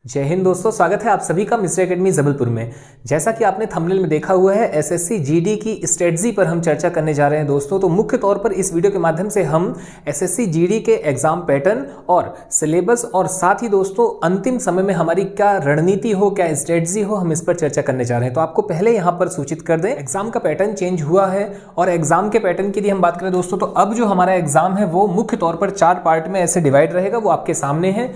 जय हिंद दोस्तों, स्वागत है आप सभी का मिस्टर एकेडमी जबलपुर में। जैसा कि आपने थंबनेल में देखा हुआ है, एसएससी जीडी की स्ट्रेटजी पर हम चर्चा करने जा रहे हैं दोस्तों। तो मुख्य तौर पर इस वीडियो के माध्यम से हम एसएससी जीडी के एग्जाम पैटर्न और सिलेबस और साथ ही दोस्तों अंतिम समय में हमारी क्या रणनीति हो, क्या स्ट्रेटजी हो, हम इस पर चर्चा करने जा रहे हैं। तो आपको पहले यहाँ पर सूचित कर दें, एग्जाम का पैटर्न चेंज हुआ है और एग्जाम के पैटर्न की यदि हम बात करें दोस्तों, तो अब जो हमारा एग्जाम है वो मुख्य तौर पर 4 पार्ट में ऐसे डिवाइड रहेगा, वो आपके सामने है।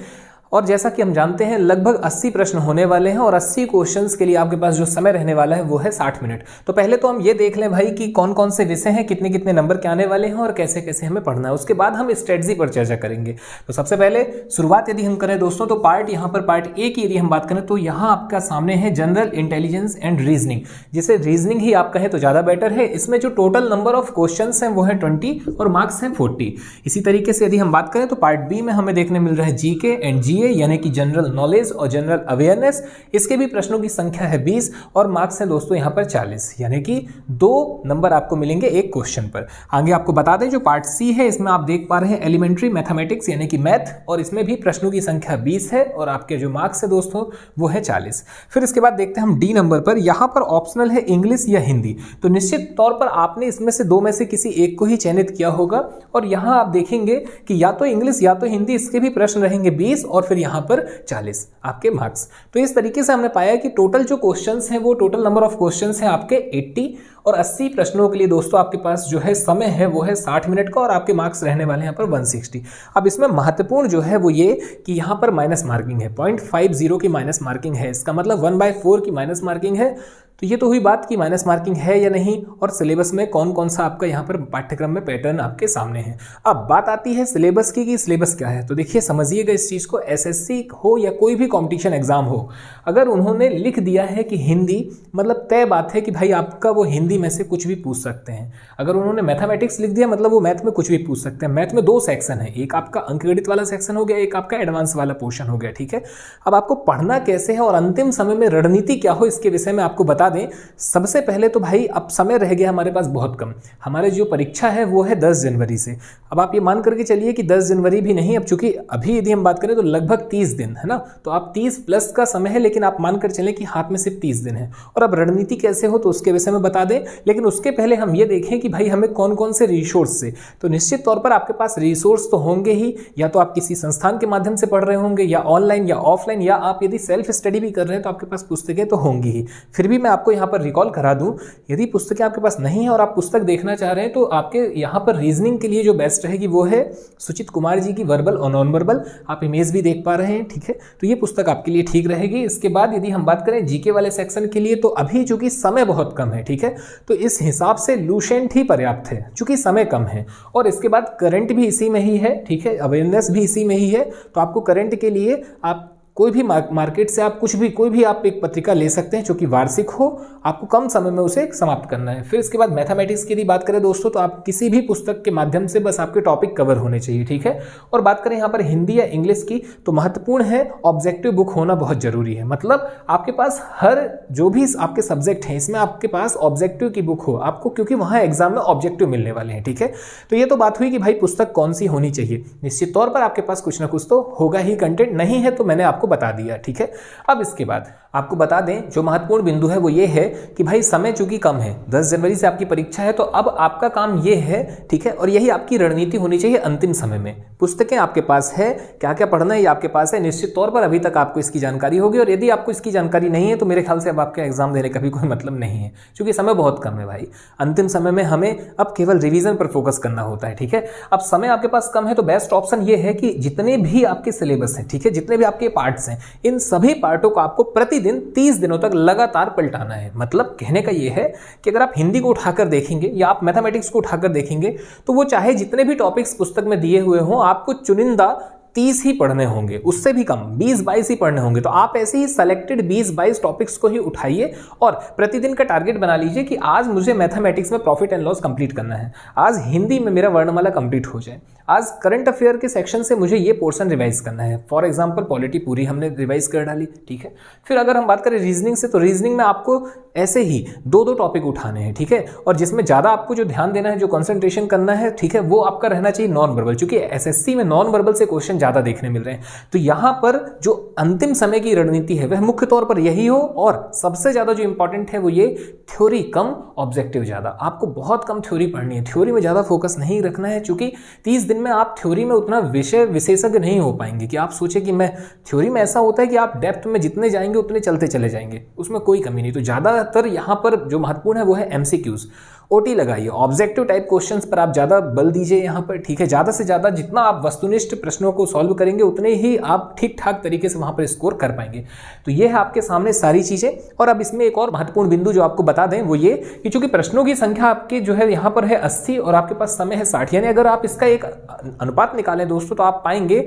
और जैसा कि हम जानते हैं लगभग 80 प्रश्न होने वाले हैं और 80 क्वेश्चंस के लिए आपके पास जो समय रहने वाला है वो है 60 मिनट। तो पहले तो हम ये देख लें भाई कि कौन कौन से विषय हैं, कितने कितने नंबर के आने वाले हैं और कैसे कैसे हमें पढ़ना है। उसके बाद हम स्ट्रेटजी पर चर्चा करेंगे। तो सबसे पहले शुरुआत यदि हम करें दोस्तों, तो यहाँ पर पार्ट ए की यदि हम बात करें तो यहाँ आपका सामने है जनरल इंटेलिजेंस एंड रीजनिंग, जिसे रीजनिंग ही आप कहें तो ज्यादा बेटर है। इसमें जो टोटल नंबर ऑफ क्वेश्चन हैं वो है 20 और मार्क्स हैं 40। इसी तरीके से यदि हम बात करें तो पार्ट बी में हमें देखने मिल रहा है जीके एंड जीए, यानी कि जनरल नॉलेज और जनरल अवेयरनेस। इसके भी प्रश्नों की संख्या है 20 और मार्क्स है दोस्तों यहाँ पर 40, यानी कि 2 नंबर आपको मिलेंगे एक क्वेश्चन पर। आगे आपको बता दें जो पार्ट सी है, इसमें आप देख पा रहे हैं एलिमेंट्री मैथमेटिक्स यानी कि मैथ, और इसमें भी प्रश्नों की संख्या 20 है और आपके जो मार्क्स है दोस्तों वो है 40। फिर इसके बाद देखते हैं हम डी नंबर पर, यहाँ पर ऑप्शनल है इंग्लिश या हिंदी। तो निश्चित तौर पर आपने इसमें से 2 में से किसी एक को ही चयनित किया होगा और यहाँ आप देखेंगे कि या तो इंग्लिश या तो हिंदी, इसके भी प्रश्न रहेंगे 20 और फिर यहाँ पर 40 आपके मार्क्स। तो इस तरीके से हमने पाया कि टोटल जो क्वेश्चंस हैं वो टोटल नंबर ऑफ क्वेश्चंस हैं आपके 80 और 80 प्रश्नों के लिए दोस्तों आपके पास जो है समय है वो है 60 मिनट का और आपके मार्क्स रहने वाले हैं यहाँ पर 160। अब इसमें महत्वपूर्ण जो है वो ये कि यहाँ पर माइनस मार्किंग है, 0.50 की माइनस मार्किंग है। इसका मतलब 1/4 की माइनस मार्किंग है। तो ये तो हुई बात कि माइनस मार्किंग है या नहीं और सिलेबस में कौन कौन सा आपका यहाँ पर पाठ्यक्रम में पैटर्न आपके सामने है। अब बात आती है सिलेबस की कि सिलेबस क्या है। तो देखिए समझिएगा इस चीज़ को, एसएससी हो या कोई भी कॉम्पिटिशन एग्जाम हो, अगर उन्होंने लिख दिया है कि हिंदी, मतलब तय बात है कि भाई आपका वो हिंदी में से कुछ भी पूछ सकते हैं। अगर उन्होंने मैथमेटिक्स लिख दिया मतलब वो मैथ में कुछ भी पूछ सकते हैं। मैथ में 2 सेक्शन है, एक आपका अंकगणित वाला सेक्शन हो गया, एक आपका एडवांस वाला पोर्शन हो गया, ठीक है। अब आपको पढ़ना कैसे है और अंतिम समय में रणनीति क्या हो, इसके विषय में आपको बता दें। सबसे पहले तो भाई अब समय रह गया हमारे पास बहुत कम। हमारे जो परीक्षा है वो है 10 जनवरी से। अब आप ये मान करके चलिए कि 10 जनवरी भी नहीं, अब चूंकि अभी यदि हम बात करें तो लगभग 30 दिन है ना, तो आप 30 प्लस का समय है, लेकिन आप मान कर चलें कि हाथ में सिर्फ 30 दिन है। और अब रणनीति कैसे हो तो उसके विषय में बता दें, लेकिन उसके पहले हम ये देखें कि भाई हमें कौन कौन से रिसोर्स से। तो निश्चित तौर पर आपके पास रिसोर्स तो होंगे ही, या तो आप किसी संस्थान के माध्यम से पढ़ रहे होंगे, या ऑनलाइन या ऑफलाइन, या आप यदि सेल्फ स्टडी भी कर रहे हैं तो आपके पास पुस्तकें तो होंगी ही। फिर भी मैं आपको यहाँ पर रिकॉल करा दूं, यदि पुस्तकें आपके पास नहीं है और आप पुस्तक देखना चाह रहे हैं तो आपके यहाँ पर रीजनिंग के लिए जो बेस्ट रहेगी वो है सुचित कुमार जी की वर्बल और नॉन वर्बल। आप इमेज भी देख पा रहे हैं, ठीक है। तो ये पुस्तक आपके लिए ठीक रहेगी। इसके बाद यदि हम बात करें जीके वाले सेक्शन के लिए, तो अभी चूंकि समय बहुत कम है, ठीक है, तो इस हिसाब से लूसेंट ही पर्याप्त है चूंकि समय कम है। और इसके बाद करंट भी इसी में ही है, ठीक है, अवेयरनेस भी इसी में ही है। तो आपको करंट के लिए आप कोई भी मार्केट से आप कोई भी आप एक पत्रिका ले सकते हैं जो कि वार्षिक हो, आपको कम समय में उसे समाप्त करना है। फिर इसके बाद मैथमेटिक्स की यदि बात करें दोस्तों, तो आप किसी भी पुस्तक के माध्यम से बस आपके टॉपिक कवर होने चाहिए, ठीक है। और बात करें यहाँ पर हिंदी या इंग्लिश की, तो महत्वपूर्ण है ऑब्जेक्टिव बुक होना बहुत जरूरी है। मतलब आपके पास हर जो भी आपके सब्जेक्ट हैं इसमें आपके पास ऑब्जेक्टिव की बुक हो आपको, क्योंकि वहाँ एग्जाम में ऑब्जेक्टिव मिलने वाले हैं, ठीक है। तो ये तो बात हुई कि भाई पुस्तक कौन सी होनी चाहिए। निश्चित तौर पर आपके पास कुछ ना कुछ तो होगा ही, कंटेंट नहीं है तो मैंने बता दिया, ठीक है। अब इसके बाद आपको बता दें जो महत्वपूर्ण बिंदु है वो ये है कि भाई समय चूंकि कम है, 10 जनवरी से आपकी परीक्षा है, तो अब आपका काम ये है, ठीक है, और यही आपकी रणनीति होनी चाहिए अंतिम समय में। पुस्तकें आपके पास है, क्या क्या पढ़ना है ये आपके पास है। निश्चित तौर पर अभी तक आपको इसकी जानकारी होगी, और यदि आपको इसकी जानकारी नहीं है तो मेरे ख्याल से अब आपके एग्जाम देने का भी कोई मतलब नहीं है, क्योंकि समय बहुत कम है भाई। अंतिम समय में हमें अब केवल रिवीजन पर फोकस करना होता है, ठीक है। अब समय आपके पास कम है तो बेस्ट ऑप्शन ये है कि जितने भी आपके सिलेबस हैं, ठीक है, जितने भी आपके पार्ट्स हैं, इन सभी पार्टों को आपको प्रतिदिन 30 दिनों तक लगातार पलटाना है। मतलब कहने का यह है कि अगर आप हिंदी को उठाकर देखेंगे या आप मैथमेटिक्स को उठाकर देखेंगे, तो वो चाहे जितने भी टॉपिक्स पुस्तक में दिए हुए हों, आपको चुनिंदा 30 ही पढ़ने होंगे, उससे भी कम 20-22 ही पढ़ने होंगे। तो आप ऐसे ही सेलेक्टेड 20-22 टॉपिक्स को ही उठाइए और प्रतिदिन का टारगेट बना लीजिए कि आज मुझे मैथमेटिक्स में प्रॉफिट एंड लॉस कंप्लीट करना है, आज हिंदी में मेरा वर्णमाला कंप्लीट हो जाए, आज करंट अफेयर के सेक्शन से मुझे ये पोर्शन रिवाइज करना है। फॉर एग्जांपल पॉलिटी पूरी हमने रिवाइज कर डाली, ठीक है। फिर अगर हम बात करें रीजनिंग से, तो रीजनिंग में आपको ऐसे ही 2-2 टॉपिक उठाने हैं, ठीक है। और जिसमें ज़्यादा आपको जो ध्यान देना है, जो कंसंट्रेशन करना है, ठीक है, वो आपका रहना चाहिए नॉन वर्बल, क्योंकि एसएससी में नॉन वर्बल से क्वेश्चन ज़्यादा देखने मिल रहे हैं। तो यहाँ पर जो अंतिम समय की रणनीति है वह मुख्य तौर पर यही हो, और सबसे ज़्यादा जो इंपॉर्टेंट है वो ये थ्योरी कम ऑब्जेक्टिव ज़्यादा। आपको बहुत कम थ्योरी पढ़नी है, थ्योरी में ज़्यादा फोकस नहीं रखना है, क्योंकि 30 दिन में आप थ्योरी में उतना विषय विशेषज्ञ नहीं हो पाएंगे कि आप सोचे कि मैं थ्योरी में ऐसा होता है कि आप डेप्थ में जितने जाएंगे उतने चलते चले जाएंगे, उसमें कोई कमी नहीं। तो ज़्यादातर यहाँ पर जो महत्वपूर्ण है वो है एमसीक्यूज। ओटी लगाइए, ऑब्जेक्टिव टाइप क्वेश्चंस पर आप ज़्यादा बल दीजिए यहाँ पर, ठीक है। ज़्यादा से ज़्यादा जितना आप वस्तुनिष्ठ प्रश्नों को सॉल्व करेंगे उतने ही आप ठीक ठाक तरीके से वहाँ पर स्कोर कर पाएंगे। तो ये है आपके सामने सारी चीज़ें। और अब इसमें एक और महत्वपूर्ण बिंदु जो आपको बता दें वो ये कि चूंकि प्रश्नों की संख्या आपकी जो है यहाँ पर है 80 और आपके पास समय है 60, यानी अगर आप इसका एक अनुपात निकालें दोस्तों तो आप पाएंगे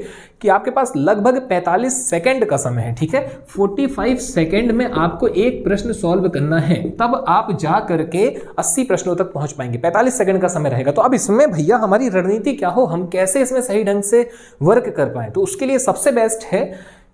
कि आपके पास लगभग 45 सेकेंड का समय है, ठीक है। 45 सेकेंड में आपको एक प्रश्न सॉल्व करना है, तब आप जा करके 80 प्रश्नों तक पहुंच पाएंगे। 45 सेकंड का समय रहेगा। तो अब इसमें भैया हमारी रणनीति क्या हो, हम कैसे इसमें सही ढंग से वर्क कर पाए, तो उसके लिए सबसे बेस्ट है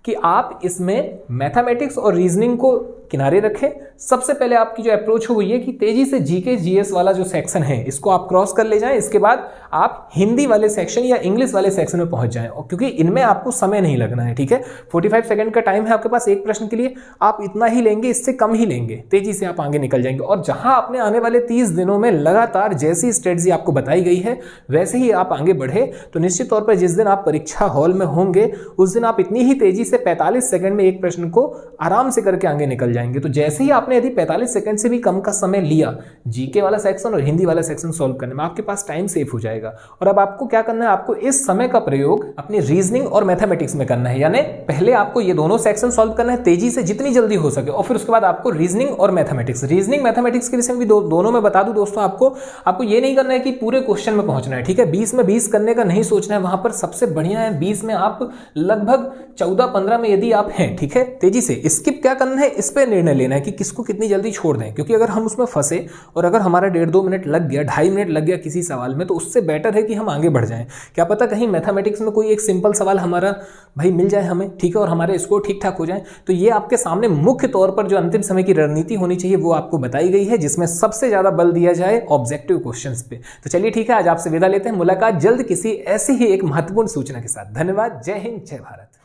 कि आप इसमें मैथमेटिक्स और रीजनिंग को किनारे रखें। सबसे पहले आपकी जो अप्रोच हो वो ये कि तेजी से जीके जीएस वाला जो सेक्शन है इसको आप क्रॉस कर ले जाएं। इसके बाद आप हिंदी वाले सेक्शन या इंग्लिश वाले सेक्शन में पहुंच जाएं, और क्योंकि इनमें आपको समय नहीं लगना है, ठीक है। 45 सेकंड का टाइम है आपके पास एक प्रश्न के लिए, आप इतना ही लेंगे, इससे कम ही लेंगे, तेजी से आप आगे निकल जाएंगे। और जहां आपने आने वाले 30 दिनों में लगातार जैसी स्ट्रेटजी आपको बताई गई है वैसे ही आप आगे बढ़े, तो निश्चित तौर पर जिस दिन आप परीक्षा हॉल में होंगे उस दिन आप इतनी ही तेजी से 45 सेकंड में एक प्रश्न को आराम से करके आगे निकल जाएंगे। तो जैसे ही आपने यदि 45 सेकंड से भी कम का समय लिया जीके वाला सेक्शन और हिंदी वाला सेक्शन सॉल्व करने में, आपके पास टाइम सेव हो जाएगा। और अब आपको क्या करना है, आपको इस समय का प्रयोग अपनी रीजनिंग और मैथमेटिक्स में करना है। यानी पहले आपको ये दोनों सेक्शन सॉल्व करना है तेजी से जितनी जल्दी हो सके, और फिर उसके बाद आपको रीजनिंग और मैथमेटिक्स, रीजनिंग मैथमेटिक्स के विषय में भी दोनों में बता दूं दोस्तों, आपको ये नहीं करना है कि पूरे क्वेश्चन में पहुंचना है, ठीक है। 20 में 20 करने का नहीं सोचना है, वहां पर सबसे बढ़िया है 20 में आप लगभग 14-15 में यदि आप हैं, ठीक है। तेजी से स्किप क्या करना है, इस पे निर्णय लेना है कि किसको कितनी जल्दी छोड़ दें, क्योंकि अगर हम उसमें फंसे और अगर हमारा 1.5-2 मिनट लग गया, 2.5 मिनट लग गया किसी सवाल में, तो उससे बेटर है कि हम आगे बढ़ जाएं। क्या पता कहीं मैथमेटिक्स में कोई एक सिंपल सवाल हमारा भाई मिल जाए हमें, ठीक है, और हमारे स्कोर ठीक ठाक हो जाए। तो ये आपके सामने मुख्य तौर पर जो अंतिम समय की रणनीति होनी चाहिए वो आपको बताई गई है, जिसमें सबसे ज्यादा बल दिया जाए ऑब्जेक्टिव क्वेश्चंस पे। तो चलिए ठीक है, आज आपसे विदा लेते हैं, मुलाकात जल्द किसी ऐसी ही एक महत्वपूर्ण सूचना के साथ। धन्यवाद, जय हिंद, जय भारत।